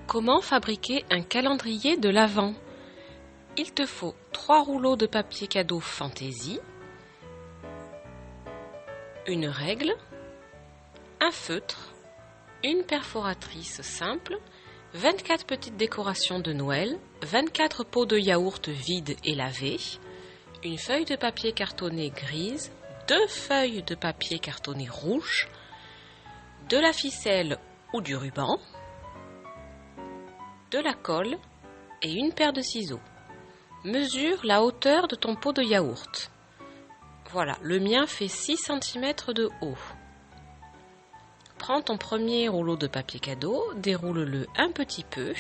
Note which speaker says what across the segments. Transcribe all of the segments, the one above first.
Speaker 1: Comment fabriquer un calendrier de l'Avent? Il te faut 3 rouleaux de papier cadeau Fantaisie, une règle, un feutre, une perforatrice simple, 24 petites décorations de Noël, 24 pots de yaourt vides et lavés, une feuille de papier cartonné grise, 2 feuilles de papier cartonné rouge, de la ficelle ou du ruban, de la colle et une paire de ciseaux. Mesure la hauteur de ton pot de yaourt. Voilà, le mien fait 6 cm de haut. Prends ton premier rouleau de papier cadeau, déroule-le un petit peu.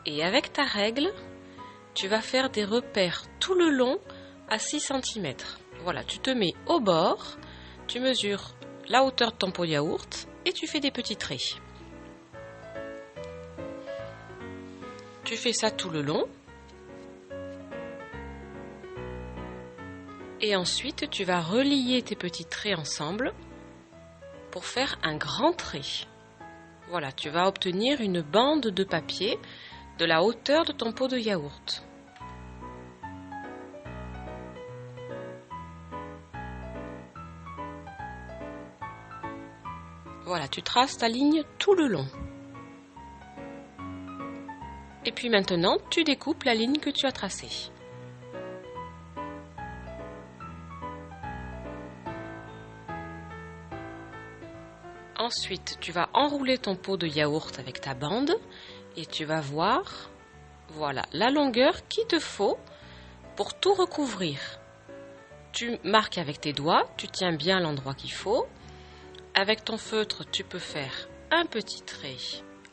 Speaker 1: Et avec ta règle, tu vas faire des repères tout le long à 6 cm. Voilà, tu te mets au bord, tu mesures la hauteur de ton pot de yaourt et tu fais des petits traits. Tu fais ça tout le long. Et ensuite, tu vas relier tes petits traits ensemble pour faire un grand trait. Voilà, tu vas obtenir une bande de papier de la hauteur de ton pot de yaourt. Voilà, tu traces ta ligne tout le long. Et puis maintenant, tu découpes la ligne que tu as tracée. Ensuite, tu vas enrouler ton pot de yaourt avec ta bande et tu vas voir, voilà, la longueur qu'il te faut pour tout recouvrir. Tu marques avec tes doigts, tu tiens bien l'endroit qu'il faut. Avec ton feutre, tu peux faire un petit trait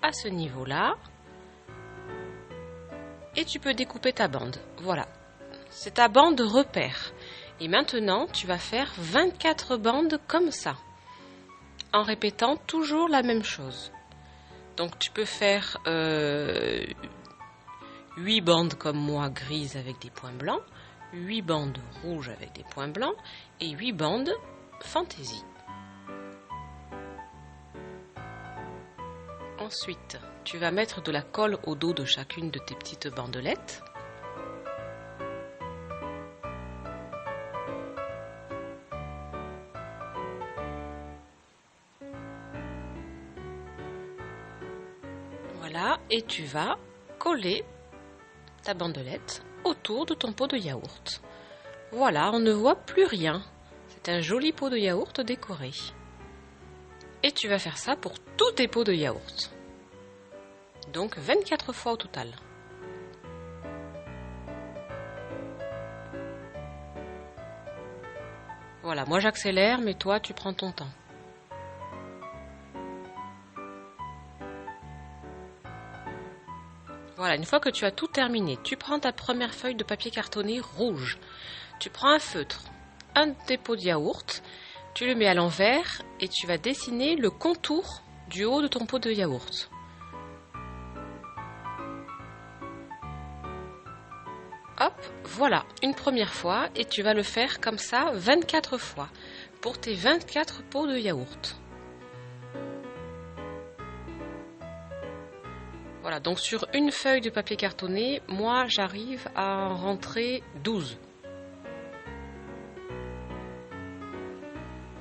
Speaker 1: à ce niveau-là et tu peux découper ta bande. Voilà, c'est ta bande repère. Et maintenant, tu vas faire 24 bandes comme ça, en répétant toujours la même chose. Donc tu peux faire 8 bandes comme moi, grises avec des points blancs, 8 bandes rouges avec des points blancs et 8 bandes Fantaisie. Ensuite, tu vas mettre de la colle au dos de chacune de tes petites bandelettes. Voilà, et tu vas coller ta bandelette autour de ton pot de yaourt. Voilà, on ne voit plus rien. C'est un joli pot de yaourt décoré. Et tu vas faire ça pour tous tes pots de yaourt. Donc 24 fois au total. Voilà, moi j'accélère, mais toi tu prends ton temps. Voilà, une fois que tu as tout terminé, tu prends ta première feuille de papier cartonné rouge. Tu prends un feutre, un de tes pots de yaourt, tu le mets à l'envers et tu vas dessiner le contour du haut de ton pot de yaourt. Hop, voilà, une première fois et tu vas le faire comme ça 24 fois pour tes 24 pots de yaourt. Voilà, donc sur une feuille de papier cartonné, moi j'arrive à en rentrer 12.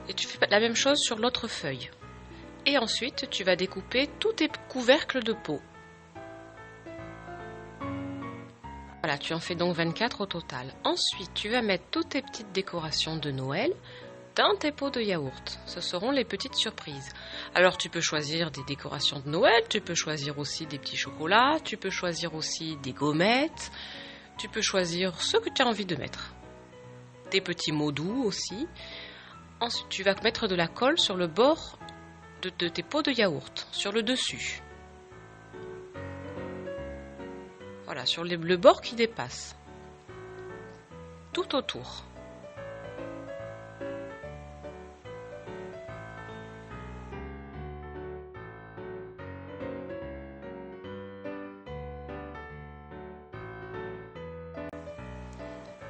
Speaker 1: Et tu fais la même chose sur l'autre feuille. Et ensuite, tu vas découper tous tes couvercles de pot. Voilà, tu en fais donc 24 au total. Ensuite, tu vas mettre toutes tes petites décorations de Noël dans tes pots de yaourt. Ce seront les petites surprises. Alors, tu peux choisir des décorations de Noël, tu peux choisir aussi des petits chocolats, tu peux choisir aussi des gommettes, tu peux choisir ce que tu as envie de mettre. Des petits mots doux aussi. Ensuite, tu vas mettre de la colle sur le bord de tes pots de yaourt, sur le dessus. Voilà, sur le bord qui dépasse. Tout autour.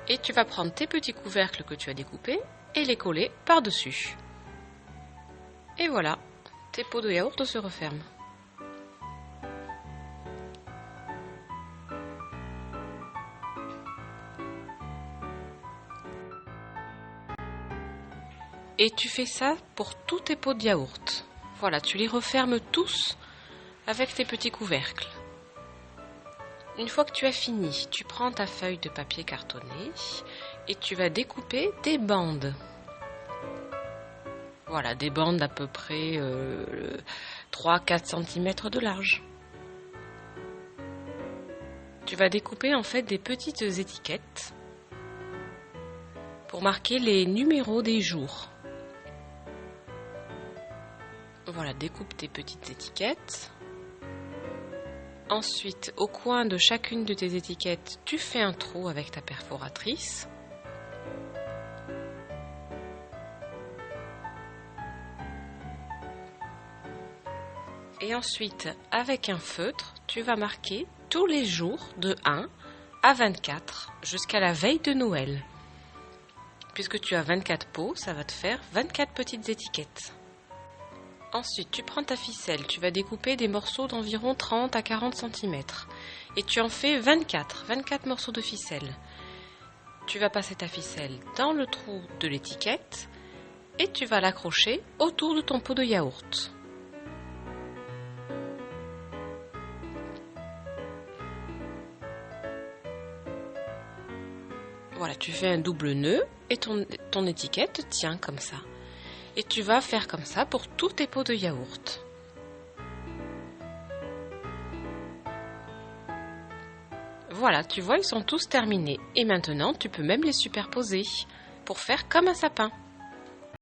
Speaker 1: Et tu vas prendre tes petits couvercles que tu as découpés et les coller par-dessus. Et voilà, tes pots de yaourt se referment. Et tu fais ça pour tous tes pots de yaourt. Voilà, tu les refermes tous avec tes petits couvercles. Une fois que tu as fini, tu prends ta feuille de papier cartonné et tu vas découper des bandes. Voilà, des bandes d'à peu près 3-4 cm de large. Tu vas découper en fait des petites étiquettes pour marquer les numéros des jours. Voilà, découpe tes petites étiquettes. Ensuite, au coin de chacune de tes étiquettes, tu fais un trou avec ta perforatrice. Et ensuite, avec un feutre, tu vas marquer tous les jours de 1 à 24 jusqu'à la veille de Noël. Puisque tu as 24 pots, ça va te faire 24 petites étiquettes. Ensuite, tu prends ta ficelle, tu vas découper des morceaux d'environ 30 à 40 cm. Et tu en fais 24 morceaux de ficelle. Tu vas passer ta ficelle dans le trou de l'étiquette et tu vas l'accrocher autour de ton pot de yaourt. Voilà, tu fais un double nœud et ton étiquette tient comme ça. Et tu vas faire comme ça pour tous tes pots de yaourt. Voilà, tu vois, ils sont tous terminés. Et maintenant, tu peux même les superposer pour faire comme un sapin.